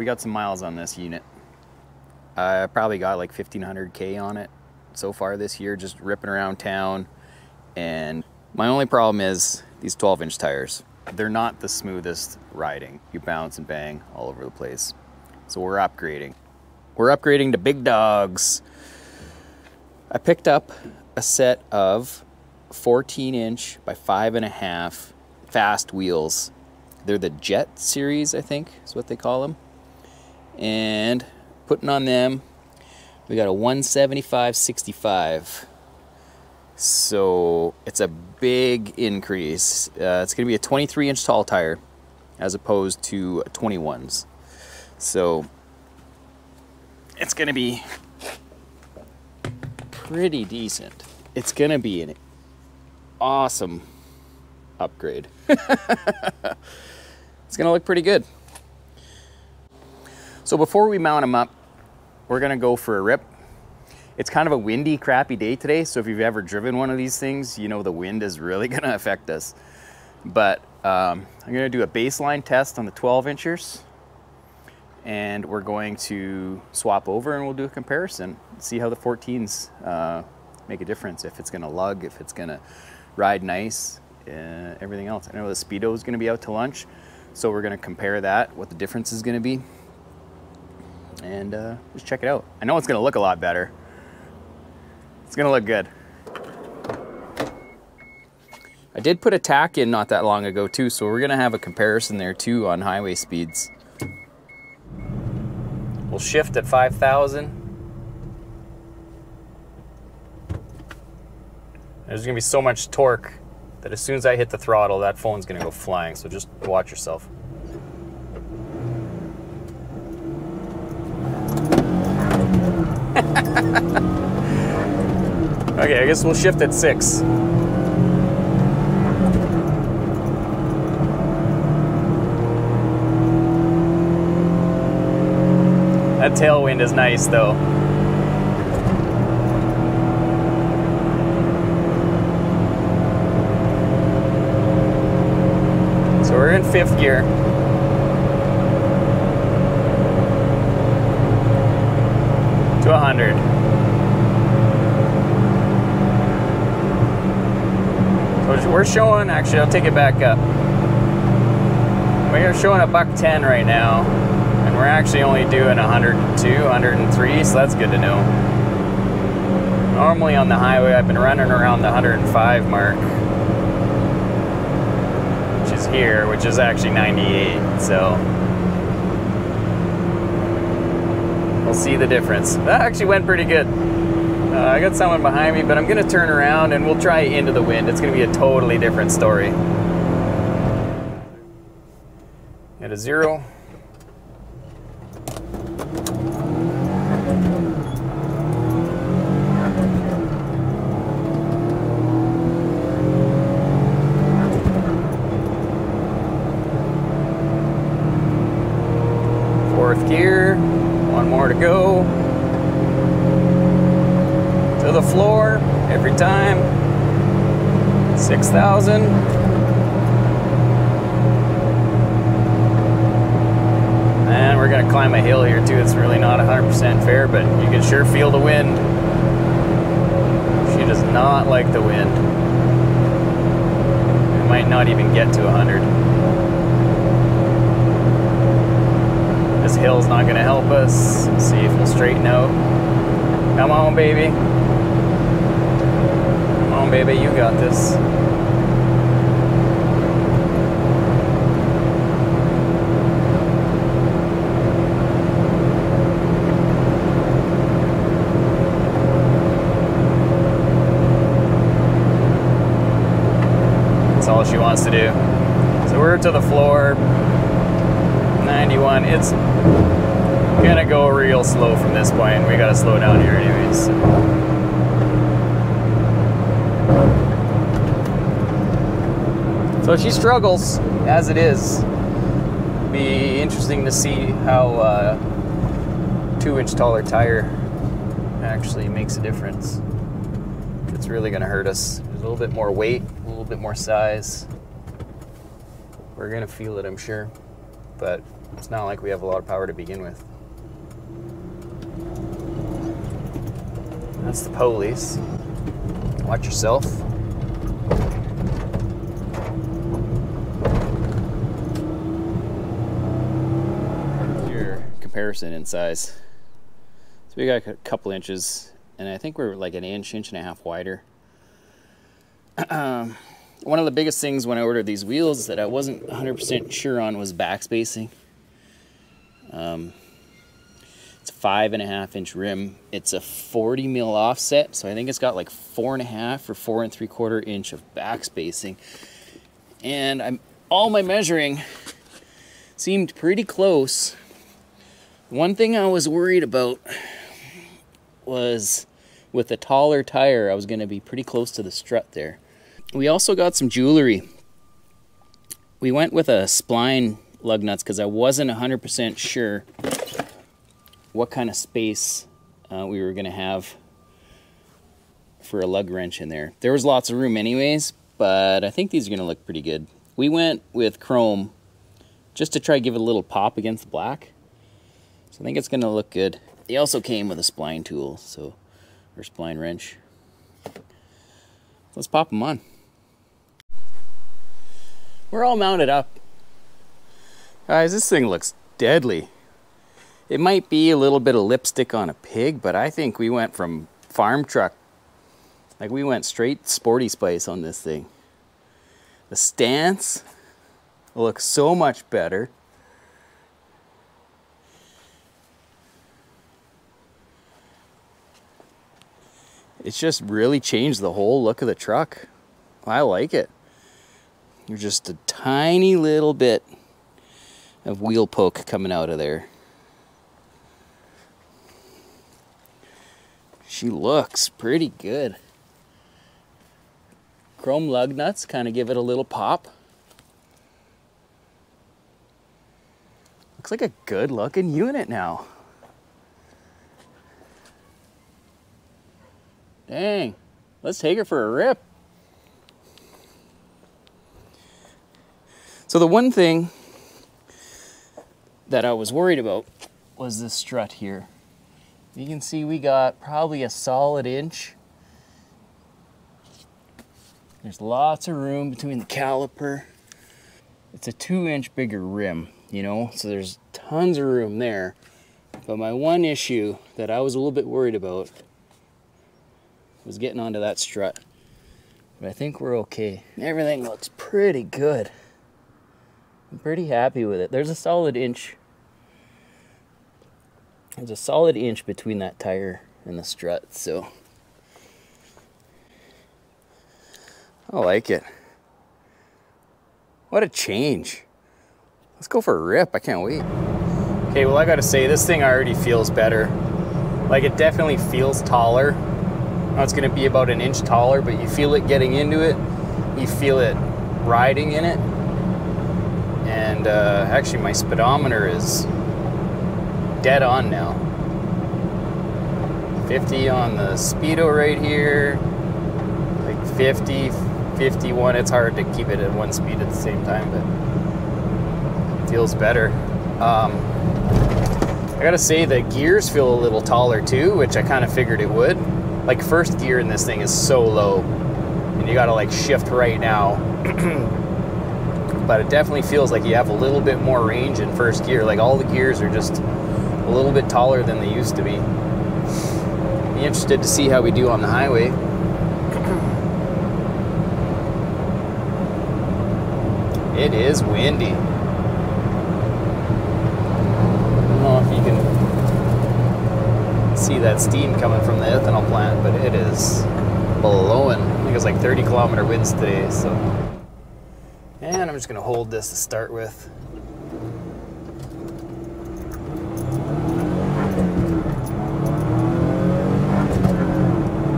we got some miles on this unit. I probably got like 1,500K on it so far this year, just ripping around town. And my only problem is these 12-inch tires. They're not the smoothest riding. You bounce and bang all over the place. So we're upgrading. We're upgrading to big dogs. I picked up a set of 14-inch by 5.5 fast wheels. They're the Jet series, I think is what they call them. And putting on them, we got a 175/65. So it's a big increase. It's going to be a 23-inch tall tire as opposed to 21s. So it's going to be pretty decent. It's going to be an awesome upgrade. It's going to look pretty good. So before we mount them up, we're going to go for a rip. It's kind of a windy, crappy day today, so if you've ever driven one of these things, you know the wind is really going to affect us. But I'm going to do a baseline test on the 12-inchers, and we're going to swap over and we'll do a comparison, see how the 14s make a difference, if it's going to lug, if it's going to ride nice, everything else. I know the Speedo is going to be out to lunch, so we're going to compare that, what the difference is going to be, and just check it out. I know it's going to look a lot better. It's gonna look good. I did put a tack in not that long ago too, so we're gonna have a comparison there too on highway speeds. We'll shift at 5,000. There's gonna be so much torque that as soon as I hit the throttle, that phone's gonna go flying, so just watch yourself. Okay, I guess we'll shift at 6. That tailwind is nice though. So we're in 5th gear. To 100. We're showing, actually I'll take it back up. We're showing $110 right now, and we're actually only doing 102, 103, so that's good to know. Normally on the highway I've been running around the 105 mark, which is here, which is actually 98, so we'll see the difference. That actually went pretty good. I got someone behind me, but I'm gonna turn around and we'll try into the wind. It's gonna be a totally different story. At a 0. Fourth gear, one more to go. To the floor every time. 6,000. And we're gonna climb a hill here too. It's really not 100% fair, but you can sure feel the wind. She does not like the wind. It might not even get to 100. This hill's not gonna help us. Let's see if we'll straighten out. Come on, baby. Come on, baby, you got this. That's all she wants to do. So we're to the floor. 91. It's gonna go real slow from this point. We gotta slow down here anyways. So she struggles as it is. Be interesting to see how 2-inch taller tire actually makes a difference. It's really gonna hurt us. There's a little bit more weight, a little bit more size. We're gonna feel it, I'm sure. But It's not like we have a lot of power to begin with. That's the police. Watch yourself. Your comparison in size. So we got a couple inches, and I think we're like an inch and a half wider. One of the biggest things when I ordered these wheels that I wasn't 100% sure on was back spacing. It's a 5.5 inch rim. It's a 40 mil offset, so I think it's got like 4.5 or 4 3/4 inch of back spacing. And all my measuring seemed pretty close. One thing I was worried about was with the taller tire, I was going to be pretty close to the strut there. We also got some jewelry. We went with a spline lug nuts because I wasn't 100% sure what kind of space we were going to have for a lug wrench in there. There was lots of room anyways, but I think these are going to look pretty good. We went with chrome just to try to give it a little pop against the black. So I think it's going to look good. They also came with a spline tool, or spline wrench. Let's pop them on. We're all mounted up. Guys, this thing looks deadly. It might be a little bit of lipstick on a pig, but I think we went from farm truck, like we went straight Sporty Spice on this thing. The stance looks so much better. It's just really changed the whole look of the truck. I like it. There's just a tiny little bit of wheel poke coming out of there. She looks pretty good. Chrome lug nuts kind of give it a little pop. Looks like a good looking unit now. Dang, let's take her for a rip. So the one thing that I was worried about was this strut here. You can see we got probably a solid inch. There's lots of room between the caliper. It's a 2-inch bigger rim, you know, so there's tons of room there. But my one issue that I was a little bit worried about was getting onto that strut. But I think we're okay. Everything looks pretty good. I'm pretty happy with it. There's a solid inch. There's a solid inch between that tire and the strut, so I like it. What a change. Let's go for a rip. I can't wait. Okay, well, I gotta say, this thing already feels better. Like, it definitely feels taller. Now it's gonna be about an inch taller, but you feel it getting into it. You feel it riding in it. And actually my speedometer is dead on now. 50 on the speedo right here, like 50, 51. It's hard to keep it at one speed at the same time, but it feels better. I gotta say the gears feel a little taller too, which I kind of figured it would. Like, first gear in this thing is so low, and you gotta like shift right now. But it definitely feels like you have a little bit more range in first gear. Like, all the gears are just a little bit taller than they used to be. Be interested to see how we do on the highway. It is windy. I don't know if you can see that steam coming from the ethanol plant, but it is blowing. I think it's like 30-kilometer winds today, so. And I'm just gonna hold this to start with.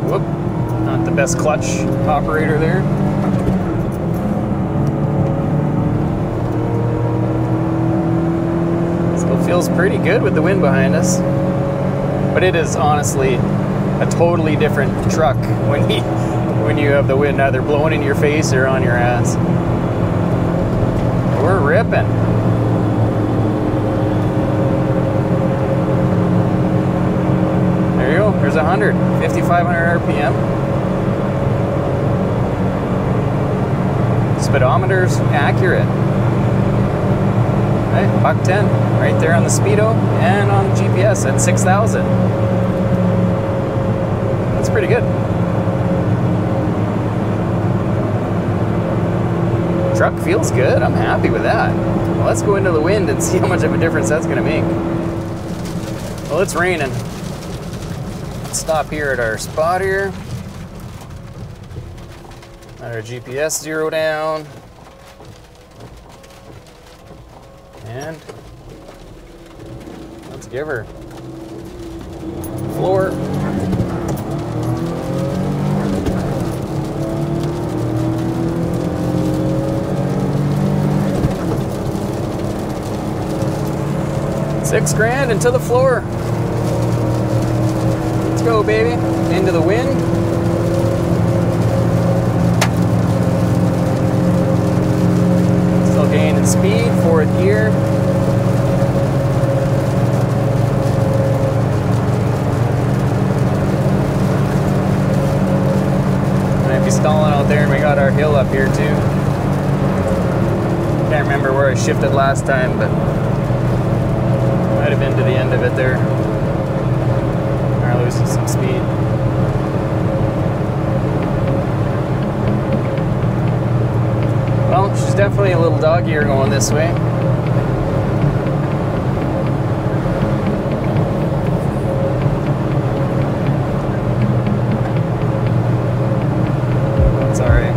Whoop, not the best clutch operator there. Still feels pretty good with the wind behind us. But it is honestly a totally different truck when you have the wind either blowing in your face or on your ass. We're ripping. 5,500 RPM. Speedometer's accurate. Right, $110 right there on the speedo and on the GPS at 6,000. That's pretty good. Truck feels good. I'm happy with that. Well, let's go into the wind and see how much of a difference that's going to make. Well, it's raining. Let's stop here at our spot here. Let our GPS zero down. And let's give her floor. $6,000 into the floor. Let's go, baby. Into the wind. Still gaining speed, 4th gear. Might be stalling out there, and we got our hill up here too. Can't remember where I shifted last time, but might have been to the end of it there. We're losing some speed. Well, she's definitely a little doggier going this way. That's alright.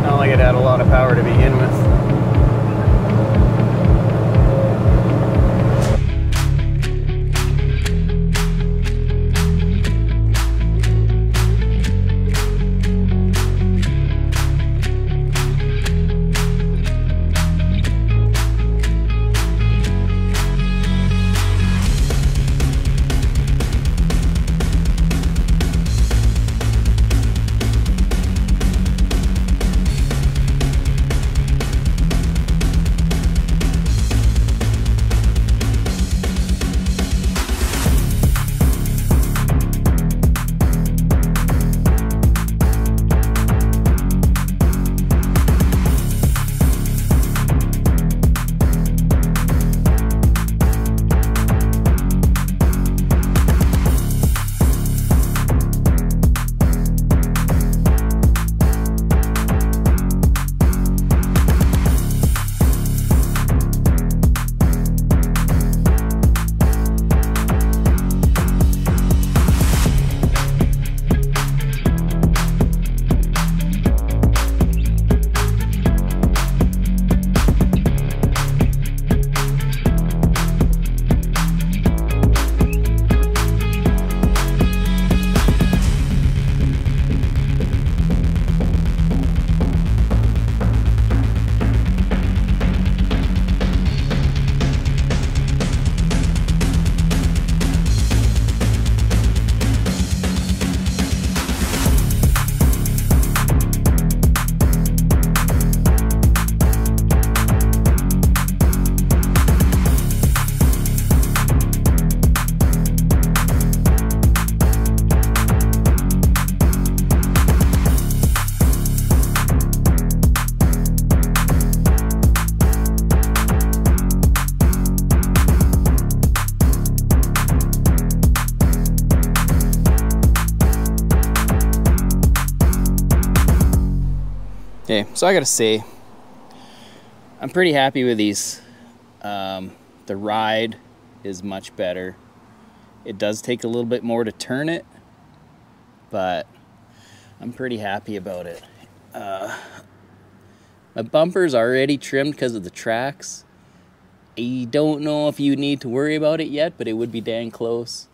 Not like it had a lot of power to begin with. Okay, so I gotta say, I'm pretty happy with these. The ride is much better. It does take a little bit more to turn it, but I'm pretty happy about it. My bumper's already trimmed because of the tracks. I don't know if you need to worry about it yet, but it would be dang close.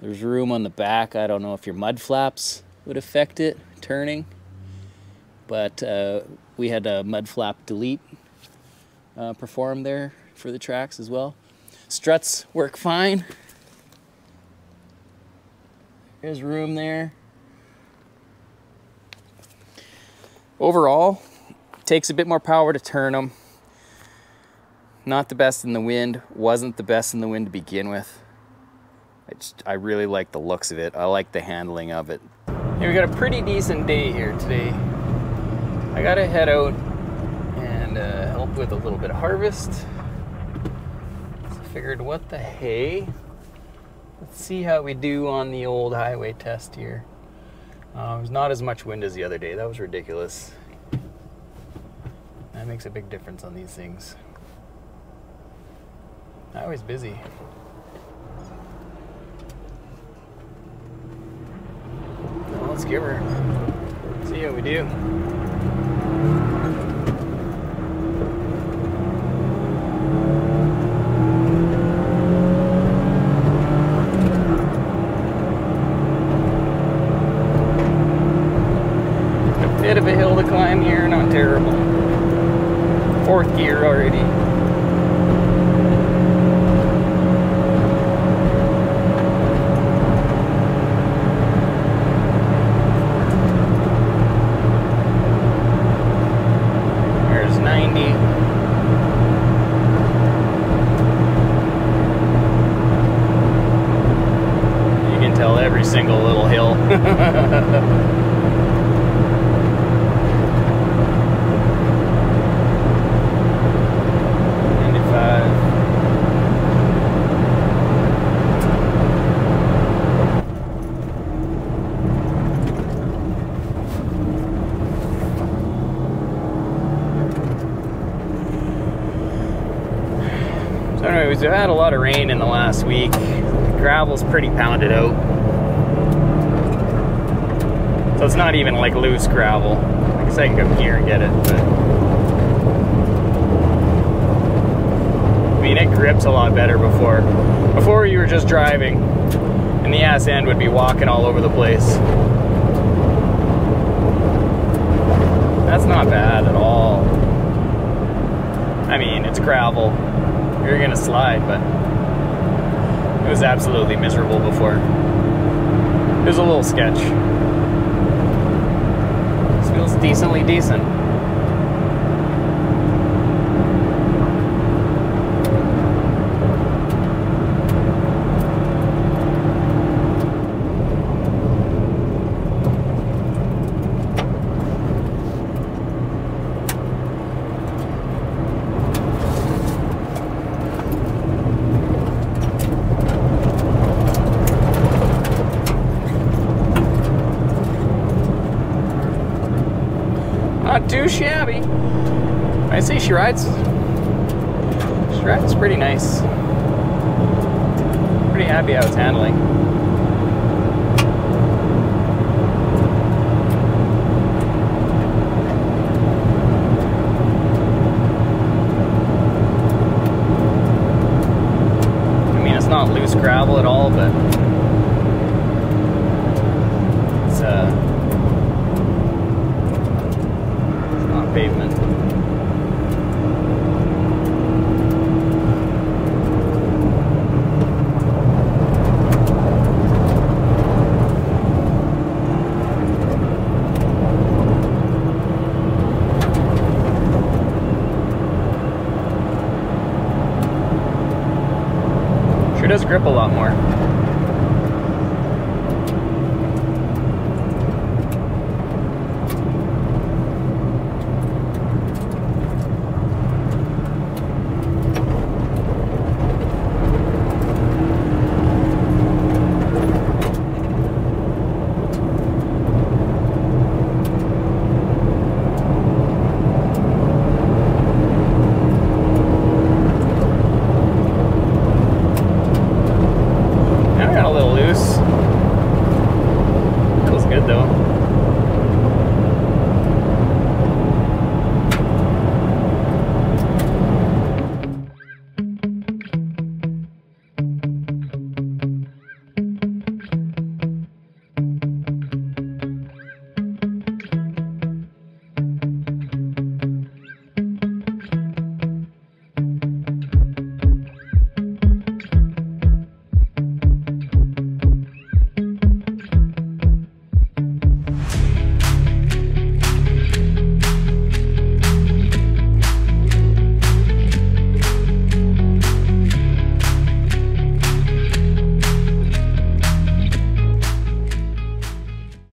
There's room on the back. I don't know if your mud flaps would affect it turning, but we had a mud flap delete performed there for the tracks as well. Struts work fine. There's room there. Overall, takes a bit more power to turn them. Not the best in the wind. Wasn't the best in the wind to begin with. I really like the looks of it. I like the handling of it. Hey, we got a pretty decent day here today. I gotta head out and help with a little bit of harvest. So I figured, what the hey? Let's see how we do on the old highway test here. There's not as much wind as the other day. That was ridiculous. That makes a big difference on these things. Highway's busy. Well, let's give her. See how we do. A bit of a hill to climb here, not terrible. 4th gear already. There's 90. You can tell every single little hill. 95. So anyways, we've had a lot of rain in the last week. The gravel's pretty pounded out. So it's not even like loose gravel. I guess I can come here and get it, but I mean, it grips a lot better before. Before you were just driving and the ass end would be walking all over the place. That's not bad at all. I mean, it's gravel. You're gonna slide, but it was absolutely miserable before. It was a little sketch. This feels decently decent. Not too shabby. I see she rides pretty nice. Pretty happy how it's handling. I mean, it's not loose gravel at all, but it's not pavement. Sure does grip a lot more.